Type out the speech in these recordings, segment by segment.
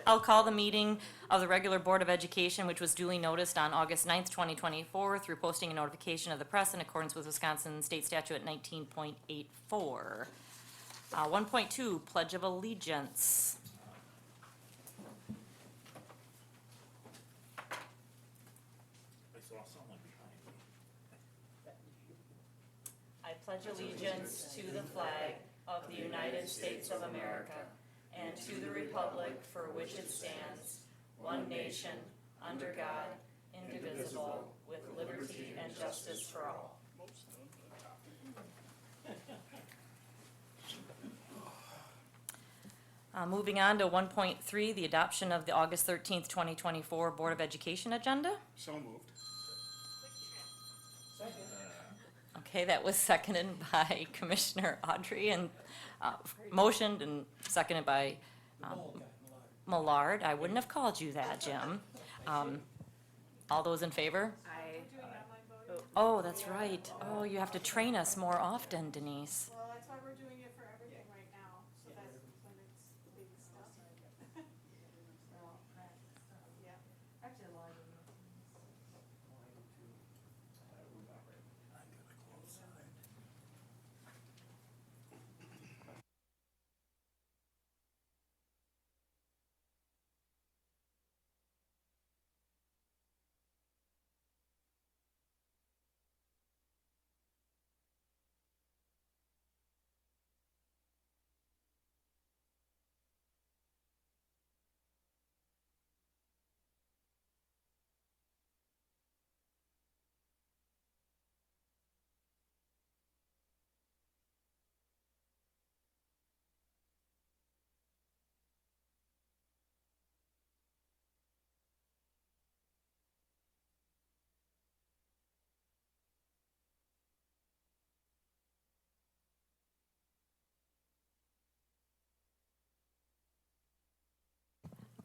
I'll call the meeting of the regular Board of Education, which was duly noticed on August 9th, 2024, through posting and notification of the press in accordance with Wisconsin State Statute 19.84. 1.2, Pledge of Allegiance. I saw someone behind me. I pledge allegiance to the flag of the United States of America and to the republic for which it stands, one nation, under God, indivisible, with liberty and justice for all. Moving on to 1.3, the adoption of the August 13th, 2024 Board of Education agenda. So moved. Okay, that was seconded by Commissioner Audrey and motioned and seconded by Millard. I wouldn't have called you that, Jim. All those in favor? Oh, that's right. Oh, you have to train us more often, Denise. Well, that's why we're doing it for everything right now, so that when it's big stuff. Yeah. Actually, a lot of them.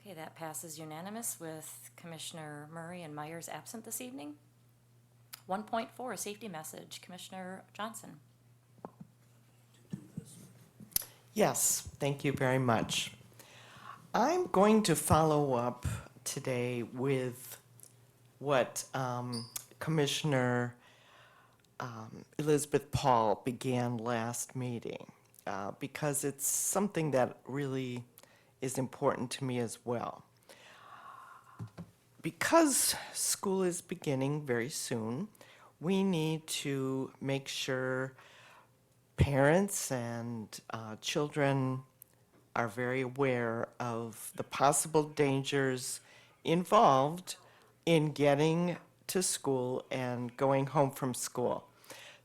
Okay, that passes unanimous with Commissioner Murray and Myers absent this evening. 1.4, safety message. Commissioner Johnson. Yes, thank you very much. I'm going to follow up today with what Commissioner Elizabeth Paul began last meeting because it's something that really is important to me as well. Because school is beginning very soon, we need to make sure parents and children are very aware of the possible dangers involved in getting to school and going home from school.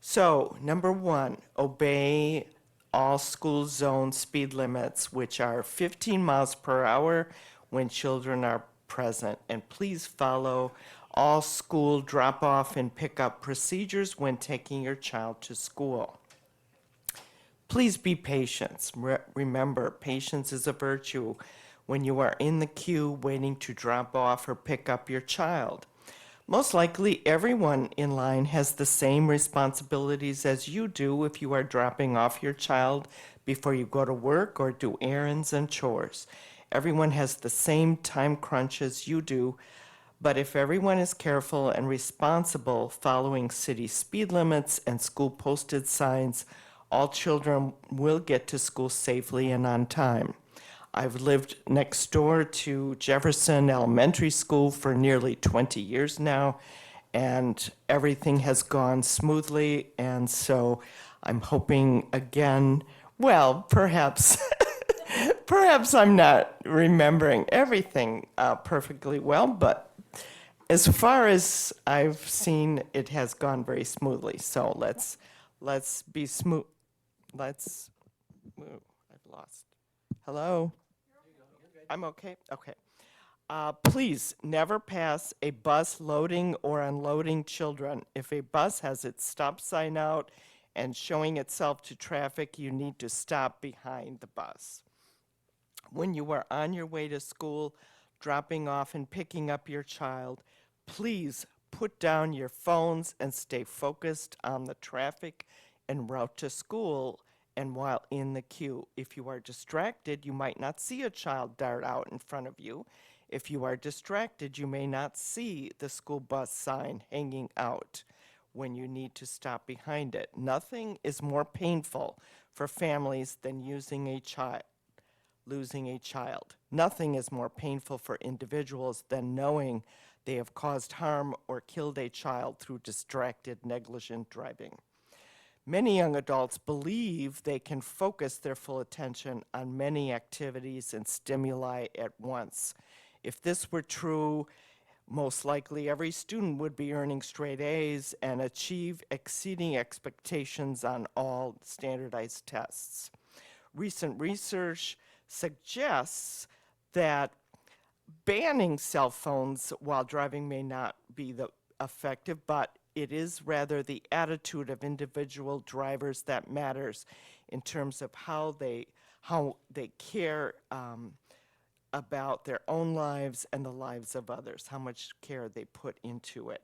So, number one, obey all school zone speed limits, which are 15 miles per hour when children are present. And please follow all school drop-off and pick-up procedures when taking your child to school. Please be patient. Remember, patience is a virtue when you are in the queue waiting to drop off or pick up your child. Most likely, everyone in line has the same responsibilities as you do if you are dropping off your child before you go to work or do errands and chores. Everyone has the same time crunch as you do, but if everyone is careful and responsible following city speed limits and school posted signs, all children will get to school safely and on time. I've lived next door to Jefferson Elementary School for nearly 20 years now, and everything has gone smoothly, and so I'm hoping again, well, perhaps perhaps I'm not remembering everything perfectly well, but as far as I've seen, it has gone very smoothly. So let's be smooth. Let's move. I've lost. Hello? I'm okay? Okay. Please never pass a bus loading or unloading children. If a bus has its stop sign out and showing itself to traffic, you need to stop behind the bus. When you are on your way to school, dropping off and picking up your child, please put down your phones and stay focused on the traffic en route to school and while in the queue. If you are distracted, you might not see a child dart out in front of you. If you are distracted, you may not see the school bus sign hanging out when you need to stop behind it. Nothing is more painful for families than losing a child. Nothing is more painful for individuals than knowing they have caused harm or killed a child through distracted, negligent driving. Many young adults believe they can focus their full attention on many activities and stimuli at once. If this were true, most likely every student would be earning straight A's and achieve exceeding expectations on all standardized tests. Recent research suggests that banning cell phones while driving may not be the effective, but it is rather the attitude of individual drivers that matters in terms of how they care about their own lives and the lives of others, how much care they put into it.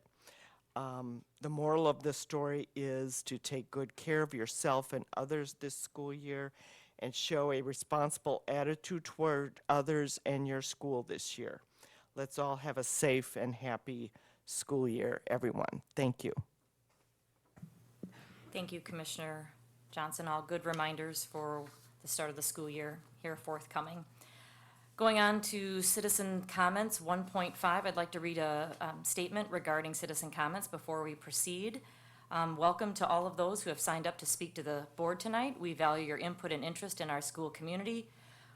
The moral of the story is to take good care of yourself and others this school year and show a responsible attitude toward others and your school this year. Let's all have a safe and happy school year, everyone. Thank you. Thank you, Commissioner Johnson. All good reminders for the start of the school year here forthcoming. Going on to citizen comments 1.5, I'd like to read a statement regarding citizen comments before we proceed. Welcome to all of those who have signed up to speak to the board tonight. We value your input and interest in our school community.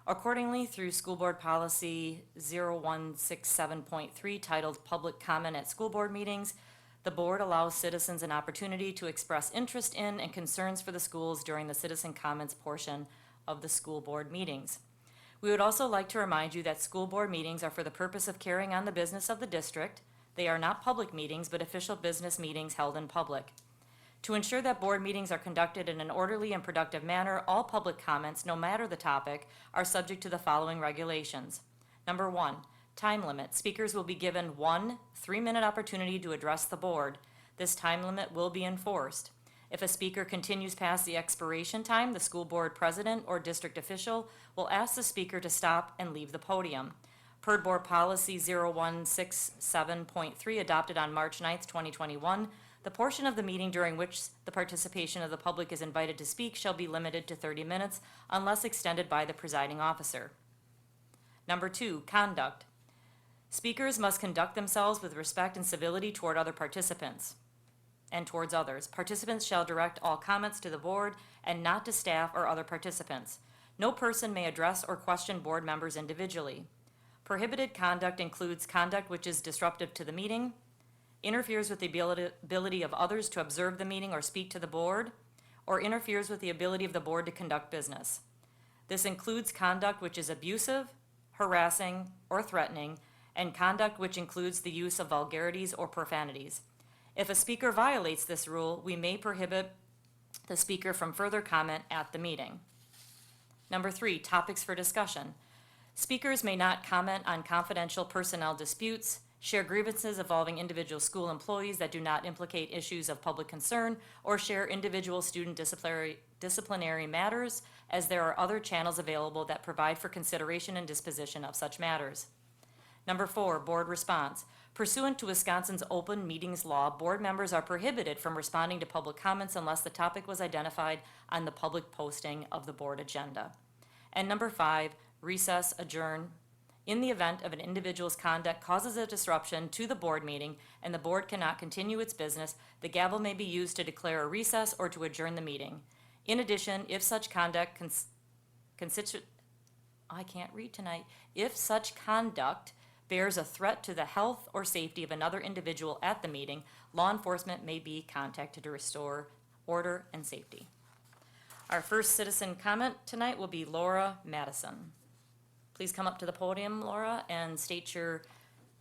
Accordingly, through School Board Policy 0167.3 titled Public Comment at School Board Meetings, the board allows citizens an opportunity to express interest in and concerns for the schools during the citizen comments portion of the school board meetings. We would also like to remind you that school board meetings are for the purpose of carrying on the business of the district. They are not public meetings, but official business meetings held in public. To ensure that board meetings are conducted in an orderly and productive manner, all public comments, no matter the topic, are subject to the following regulations. Number 1, time limit. Speakers will be given 1 3-minute opportunity to address the board. This time limit will be enforced. If a speaker continues past the expiration time, the school board president or district official will ask the speaker to stop and leave the podium. Per Board Policy 0167.3 adopted on March 9th, 2021, the portion of the meeting during which the participation of the public is invited to speak shall be limited to 30 minutes unless extended by the presiding officer. Number 2, conduct. Speakers must conduct themselves with respect and civility toward other participants and towards others. Participants shall direct all comments to the board and not to staff or other participants. No person may address or question board members individually. Prohibited conduct includes conduct which is disruptive to the meeting, interferes with the ability of others to observe the meeting or speak to the board, or interferes with the ability of the board to conduct business. This includes conduct which is abusive, harassing, or threatening, and conduct which includes the use of vulgarities or profanities. If a speaker violates this rule, we may prohibit the speaker from further comment at the meeting. Number 3, topics for discussion. Speakers may not comment on confidential personnel disputes, share grievances involving individual school employees that do not implicate issues of public concern, or share individual student disciplinary matters, as there are other channels available that provide for consideration and disposition of such matters. Number 4, board response. Pursuant to Wisconsin's open meetings law, board members are prohibited from responding to public comments unless the topic was identified on the public posting of the board agenda. And number 5, recess, adjourn. In the event of an individual's conduct causes a disruption to the board meeting and the board cannot continue its business, the gavel may be used to declare a recess or to adjourn the meeting. In addition, if such conduct If such conduct bears a threat to the health or safety of another individual at the meeting, law enforcement may be contacted to restore order and safety. Our first citizen comment tonight will be Laura Madison. Please come up to the podium, Laura, and state your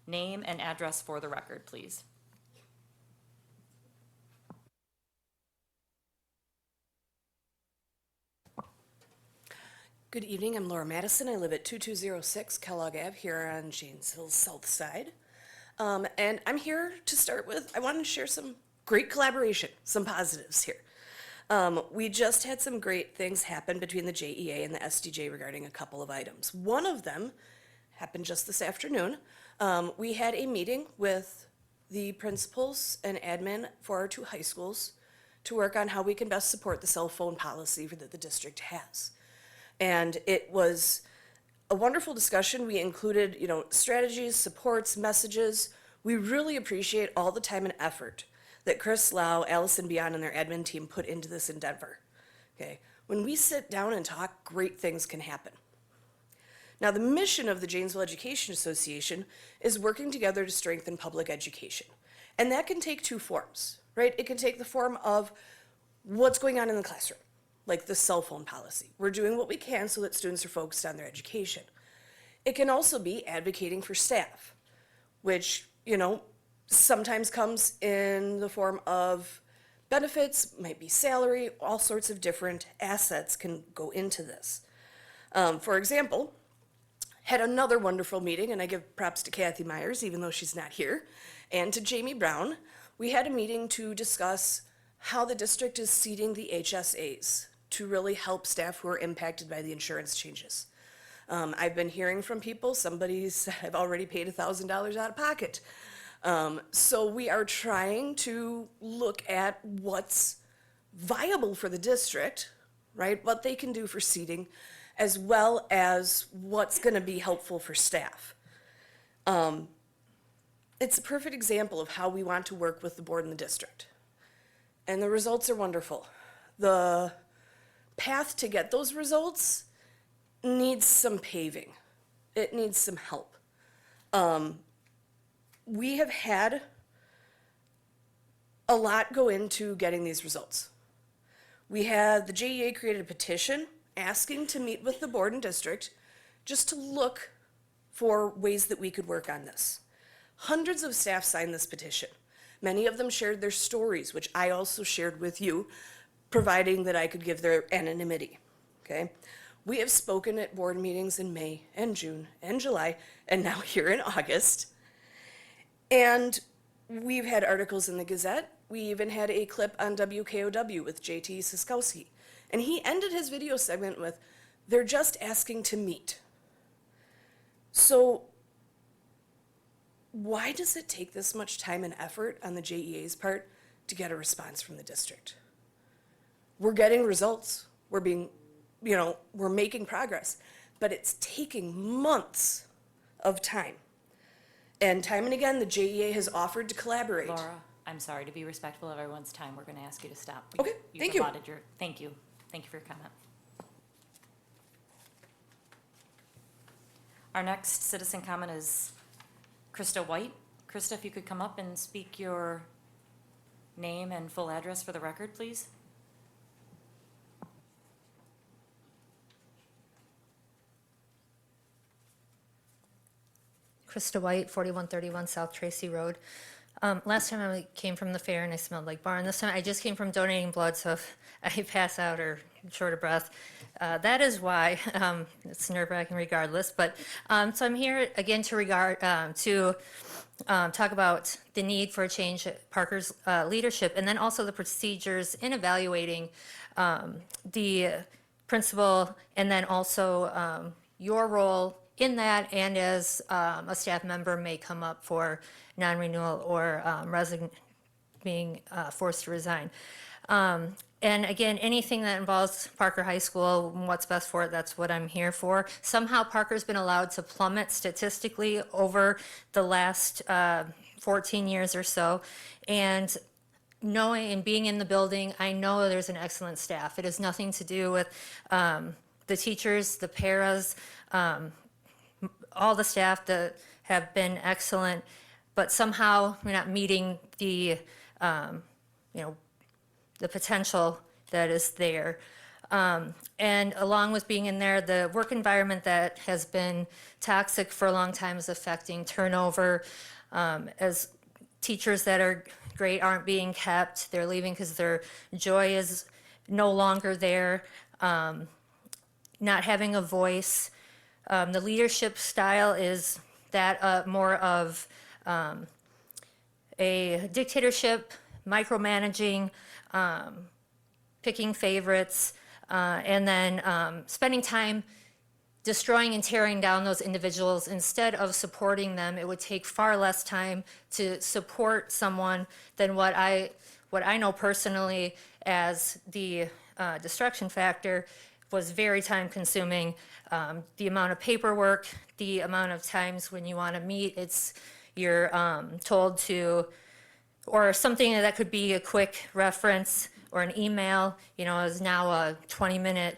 name and address for the record, please. Good evening, I'm Laura Madison. I live at 2206 Kellogg Ave here on Janesville's south side. And I'm here to start with, I want to share some great collaboration, some positives here. We just had some great things happen between the JEA and the SDJ regarding a couple of items. One of them happened just this afternoon. We had a meeting with the principals and admin for our 2 high schools to work on how we can best support the cell phone policy that the district has. And it was a wonderful discussion. We included, strategies, supports, messages. We really appreciate all the time and effort that Chris Lau, Allison Beyond, and their admin team put into this endeavor. Okay, when we sit down and talk, great things can happen. Now, the mission of the Janesville Education Association is working together to strengthen public education. And that can take 2 forms, right? It can take the form of what's going on in the classroom, like the cell phone policy. We're doing what we can so that students are focused on their education. It can also be advocating for staff, which, sometimes comes in the form of benefits, might be salary, all sorts of different assets can go into this. For example, had another wonderful meeting, and I give props to Kathy Myers, even though she's not here, and to Jamie Brown. We had a meeting to discuss how the district is seating the HSAs to really help staff who are impacted by the insurance changes. I've been hearing from people, somebody said I've already paid $1,000 out of pocket. So we are trying to look at what's viable for the district, right? What they can do for seating, as well as what's going to be helpful for staff. It's a perfect example of how we want to work with the board and the district. And the results are wonderful. The path to get those results needs some paving. It needs some help. We have had a lot go into getting these results. We had the JEA created a petition asking to meet with the board and district just to look for ways that we could work on this. Hundreds of staff signed this petition. Many of them shared their stories, which I also shared with you, providing that I could give their anonymity, okay? We have spoken at board meetings in May and June and July, and now here in August. And we've had articles in the Gazette. We even had a clip on WKOW with JT Siskowski. And he ended his video segment with, "They're just asking to meet." So why does it take this much time and effort on the JEA's part to get a response from the district? We're getting results. We're making progress, but it's taking months of time. And time and again, the JEA has offered to collaborate. Laura, I'm sorry, to be respectful of everyone's time, we're going to ask you to stop. Okay, thank you. Thank you. Thank you for your comment. Our next citizen comment is Krista White. Krista, if you could come up and speak your name and full address for the record, please. Krista White, 4131 South Tracy Road. Last time I came from the fair and I smelled like barn. This time I just came from donating blood, so if I pass out or short of breath, that is why. It's nerve-wracking regardless. But so I'm here again to talk about the need for a change at Parker's leadership, and then also the procedures in evaluating the principal, and then also your role in that, and as a staff member may come up for non-renewal or being forced to resign. And again, anything that involves Parker High School, what's best for it, that's what I'm here for. Somehow Parker's been allowed to plummet statistically over the last 14 years or so. And knowing and being in the building, I know there's an excellent staff. It has nothing to do with the teachers, the paras, all the staff that have been excellent, but somehow we're not meeting the, the potential that is there. And along with being in there, the work environment that has been toxic for a long time is affecting turnover, as teachers that are great aren't being kept. They're leaving because their joy is no longer there, not having a voice. The leadership style is that more of a dictatorship, micromanaging, picking favorites, and then spending time destroying and tearing down those individuals instead of supporting them. It would take far less time to support someone than what I know personally as the destruction factor was very time consuming. The amount of paperwork, the amount of times when you want to meet, you're told to, or something that could be a quick reference or an email, is now a 20-minute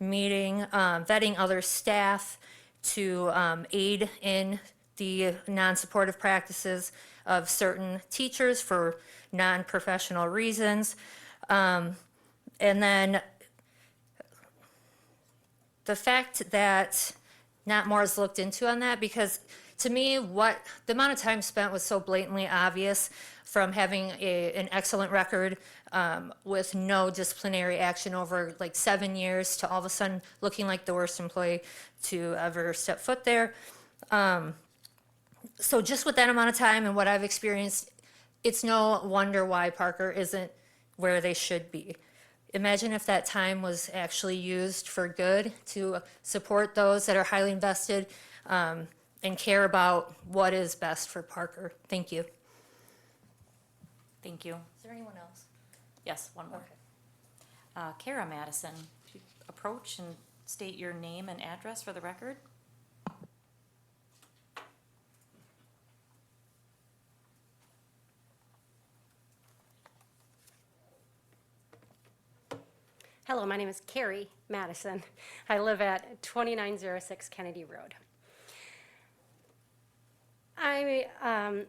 meeting, vetting other staff to aid in the non-supportive practices of certain teachers for non-professional reasons. And then the fact that not more is looked into on that, because to me, the amount of time spent was so blatantly obvious from having an excellent record with no disciplinary action over like 7 years to all of a sudden looking like the worst employee to ever step foot there. So just with that amount of time and what I've experienced, it's no wonder why Parker isn't where they should be. Imagine if that time was actually used for good to support those that are highly invested and care about what is best for Parker. Thank you. Thank you. Is there anyone else? Yes, one more. Kara Madison, if you approach and state your name and address for the record. Hello, my name is Carrie Madison. I live at 2906 Kennedy Road.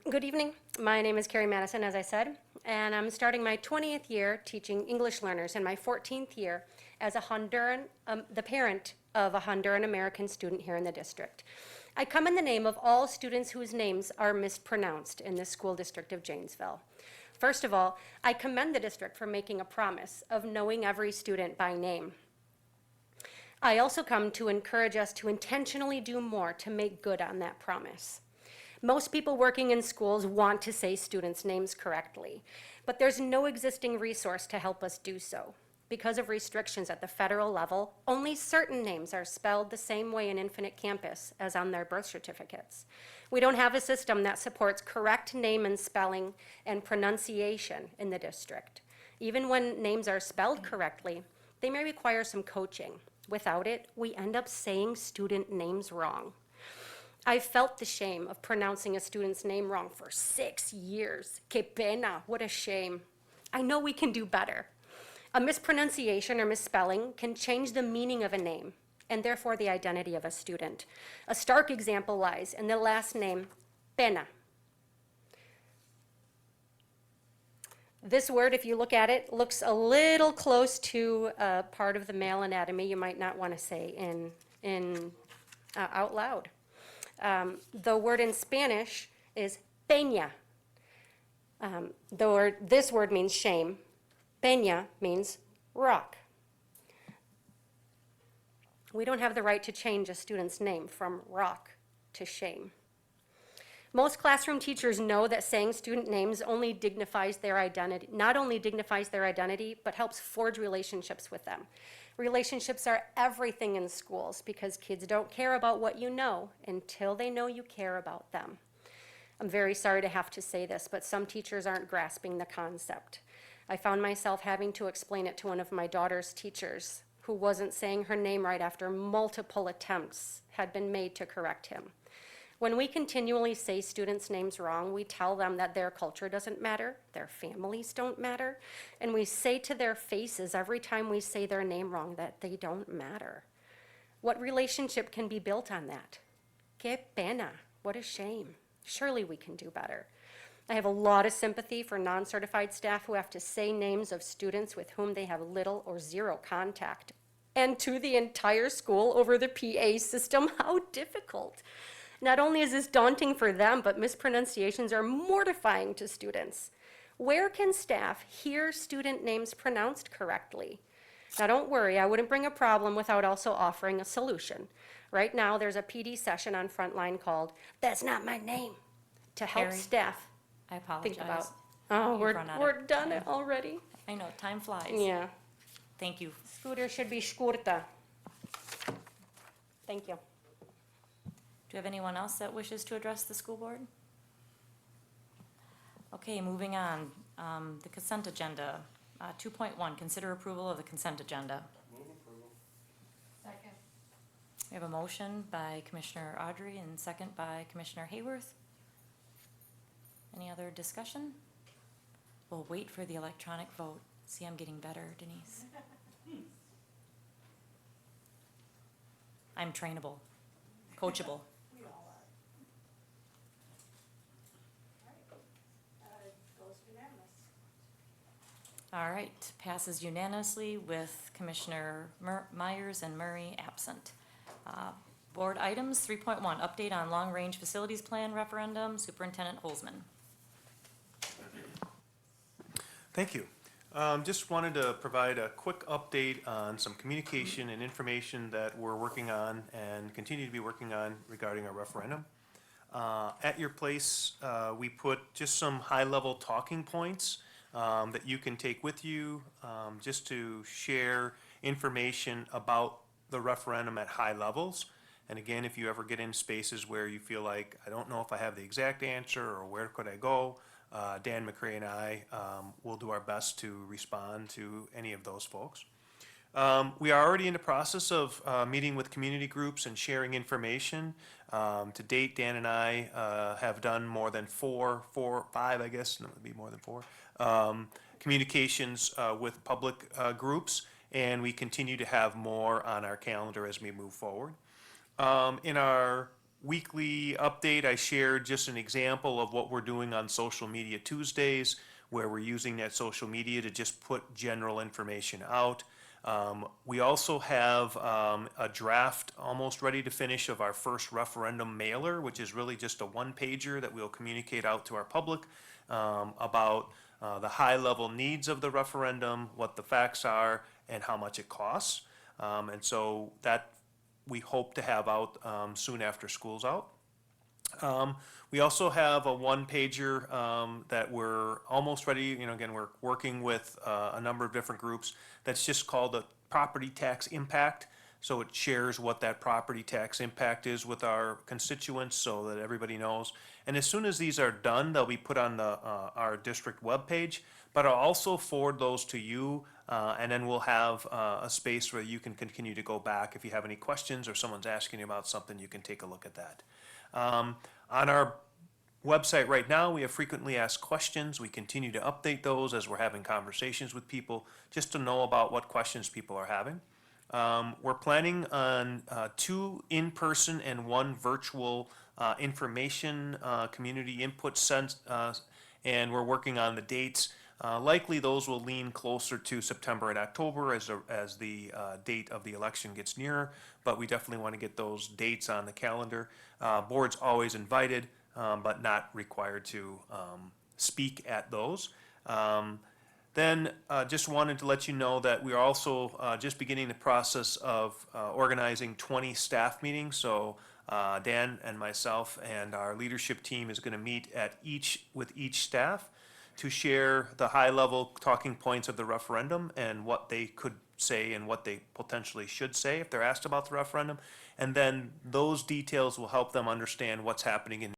Good evening. My name is Carrie Madison, as I said, and I'm starting my 20th year teaching English learners and my 14th year as the parent of a Honduran American student here in the district. I come in the name of all students whose names are mispronounced in the School District of Janesville. First of all, I commend the district for making a promise of knowing every student by name. I also come to encourage us to intentionally do more to make good on that promise. Most people working in schools want to say students' names correctly, but there's no existing resource to help us do so. Because of restrictions at the federal level, only certain names are spelled the same way in Infinite Campus as on their birth certificates. We don't have a system that supports correct name and spelling and pronunciation in the district. Even when names are spelled correctly, they may require some coaching. Without it, we end up saying student names wrong. I felt the shame of pronouncing a student's name wrong for 6 years. Que pena, what a shame. I know we can do better. A mispronunciation or misspelling can change the meaning of a name and therefore the identity of a student. A stark example lies in the last name, Pena. This word, if you look at it, looks a little close to a part of the male anatomy you might not want to say out loud. The word in Spanish is peña. This word means shame. Peña means rock. We don't have the right to change a student's name from rock to shame. Most classroom teachers know that saying student names only dignifies their identity, not only dignifies their identity, but helps forge relationships with them. Relationships are everything in schools because kids don't care about what you know until they know you care about them. I'm very sorry to have to say this, but some teachers aren't grasping the concept. I found myself having to explain it to one of my daughter's teachers who wasn't saying her name right after multiple attempts had been made to correct him. When we continually say students' names wrong, we tell them that their culture doesn't matter, their families don't matter, and we say to their faces every time we say their name wrong that they don't matter. What relationship can be built on that? Que pena, what a shame. Surely we can do better. I have a lot of sympathy for non-certified staff who have to say names of students with whom they have little or zero contact. And to the entire school over the PA system, how difficult. Not only is this daunting for them, but mispronunciations are mortifying to students. Where can staff hear student names pronounced correctly? Now don't worry, I wouldn't bring a problem without also offering a solution. Right now, there's a PD session on Frontline called, "That's Not My Name," to help Carrie, staff I apologize. think about. Oh, You've run out of we're done time. already? I know, time flies. Yeah. Thank you. Scooter should be scurta. Thank you. Do you have anyone else that wishes to address the school board? Okay, moving on. The consent agenda. 2.1, consider approval of the consent agenda. Second. We have a motion by Commissioner Audrey and second by Commissioner Hayworth. Any other discussion? We'll wait for the electronic vote. See, I'm getting better, Denise. I'm trainable, coachable. We all are. All right. Goes unanimous. All right, passes unanimously with Commissioner Myers and Murray absent. Board items, 3.1, update on long-range facilities plan referendum, Superintendent Holzman. Thank you. Just wanted to provide a quick update on some communication and information that we're working on and continue to be working on regarding our referendum. At your place, we put just some high-level talking points that you can take with you just to share information about the referendum at high levels. And again, if you ever get in spaces where you feel like, I don't know if I have the exact answer or where could I go, Dan McCray and I will do our best to respond to any of those folks. We are already in the process of meeting with community groups and sharing information. To date, Dan and I have done more than five, I guess, no, it'd be more than four, communications with public groups, and we continue to have more on our calendar as we move forward. In our weekly update, I shared just an example of what we're doing on Social Media Tuesdays, where we're using that social media to just put general information out. We also have a draft almost ready to finish of our first referendum mailer, which is really just a one-pager that we'll communicate out to our public about the high-level needs of the referendum, what the facts are, and how much it costs. And so that we hope to have out soon after school's out. We also have a one-pager that we're almost ready, again, we're working with a number of different groups that's just called a property tax impact. So it shares what that property tax impact is with our constituents so that everybody knows. And as soon as these are done, they'll be put on our district webpage, but I'll also forward those to you. And then we'll have a space where you can continue to go back. If you have any questions or someone's asking you about something, you can take a look at that. On our website right now, we have frequently asked questions. We continue to update those as we're having conversations with people, just to know about what questions people are having. We're planning on 2 in-person and 1 virtual information community input and we're working on the dates. Likely those will lean closer to September and October as the date of the election gets nearer, but we definitely want to get those dates on the calendar. Board's always invited, but not required to speak at those. Then just wanted to let you know that we are also just beginning the process of organizing 20 staff meetings. So Dan and myself and our leadership team is going to meet with each staff to share the high-level talking points of the referendum and what they could say and what they potentially should say if they're asked about the referendum. And then those details will help them understand what's happening in